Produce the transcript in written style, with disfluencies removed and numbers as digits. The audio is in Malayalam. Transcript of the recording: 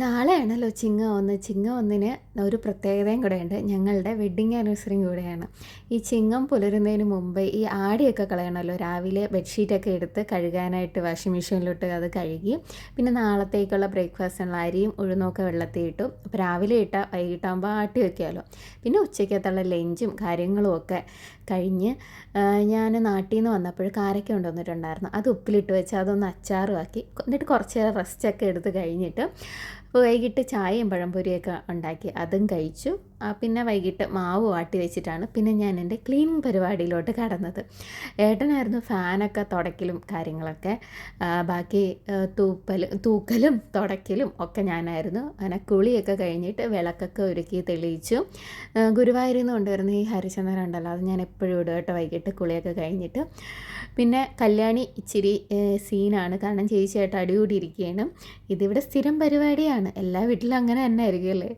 നാളെയാണല്ലോ ചിങ്ങം 1. ചിങ്ങം 1-ന് ഒരു പ്രത്യേകതയും കൂടെയുണ്ട്. ഞങ്ങളുടെ വെഡ്ഡിങ് ആനിവേഴ്സറിയും കൂടെയാണ്. ഈ ചിങ്ങം പുലരുന്നതിന് മുമ്പ് ഈ ആടിയൊക്കെ കളയണമല്ലോ. രാവിലെ ബെഡ്ഷീറ്റൊക്കെ എടുത്ത് കഴുകാനായിട്ട് വാഷിംഗ് മെഷീനിലിട്ട് അത് കഴുകി, പിന്നെ നാളത്തേക്കുള്ള ബ്രേക്ക്ഫാസ്റ്റിനുള്ള അരിയും ഉഴുന്നൊക്കെ വെള്ളത്തിൽ ഇട്ടു. അപ്പോൾ രാവിലെ ഇട്ടാൽ വൈകിട്ടാകുമ്പോൾ ആട്ടി വയ്ക്കാമല്ലോ. പിന്നെ ഉച്ചയ്ക്കത്തുള്ള ലഞ്ചും കാര്യങ്ങളും ഒക്കെ കഴിഞ്ഞ് ഞാൻ നാട്ടിൽ നിന്ന് വന്നപ്പോൾ കാരക്ക കൊണ്ടുവന്നിട്ടുണ്ടായിരുന്നു. അത് ഉപ്പിലിട്ട് വെച്ച് അതൊന്ന് അച്ചാറുമാക്കി, എന്നിട്ട് കുറച്ച് നേരം റെസ്റ്റൊക്കെ എടുത്ത് കഴിഞ്ഞിട്ട് വൈകിട്ട് ചായയും പഴംപൊരിയൊക്കെ ഉണ്ടാക്കി അതും കഴിച്ചു. പിന്നെ വൈകിട്ട് മാവ് വാട്ടി വെച്ചിട്ടാണ് പിന്നെ ഞാൻ എൻ്റെ ക്ലീനിങ് പരിപാടിയിലോട്ട് കടന്നത്. ഏട്ടനായിരുന്നു ഫാനൊക്കെ തുടയ്ക്കലും കാര്യങ്ങളൊക്കെ. ബാക്കി തൂക്കലും തുടയ്ക്കലും ഒക്കെ ഞാനായിരുന്നു. അങ്ങനെ കുളിയൊക്കെ കഴിഞ്ഞിട്ട് വിളക്കൊക്കെ ഒരുക്കി തെളിയിച്ചു. ഗുരുവായൂരിൽ നിന്ന് കൊണ്ടുവരുന്ന ഈ ഹരിചന്ദനം ഉണ്ടല്ലോ, അത് ഞാൻ എപ്പോഴും ഇടും കേട്ടോ വൈകിട്ട് കുളിയൊക്കെ കഴിഞ്ഞിട്ട്. പിന്നെ കല്യാണി ഇച്ചിരി സീനാണ്, കാരണം ചേച്ചിയായിട്ട് അടികൂടി ഇരിക്കുകയാണ്. ഇതിവിടെ സ്ഥിരം പരിപാടിയാണ്, എല്ലാ വീട്ടിലും അങ്ങനെ തന്നെ ആയിരിക്കും അല്ലേ.